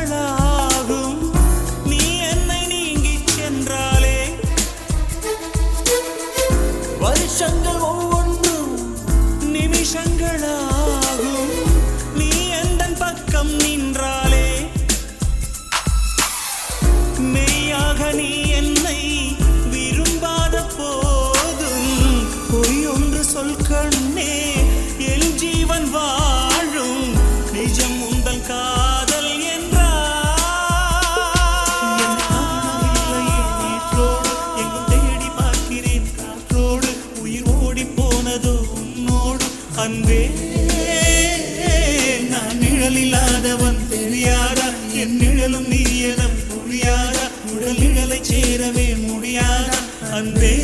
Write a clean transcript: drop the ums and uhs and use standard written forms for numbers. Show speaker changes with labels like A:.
A: நிமிஷங்களாகும் நீ என்னை நீங்கிச் சென்றாலே வருஷங்கள் ஒவ்வொன்றும் நிமிஷங்களாகும் நீ எந்தன் பக்கம் நின்றாலே மெய்யாக நீ என்னை விரும்பாத போதும் பொய்யொன்று சொல் கண்ணே என் ஜீவன் வாழும் நிஜம் உந்தன் காதல் நேற்றோடு எங்கும் தேடி பார்க்கிறேன் காற்றோடு உயிர் ஓடி போனதோ உன்னோடு அன்பே நான் நிழலில்லாதவன் தெரியாதா என் நிழலும் நீ என புரியாதா உடல் நிழலை சேரவே முடியாதா அன்பே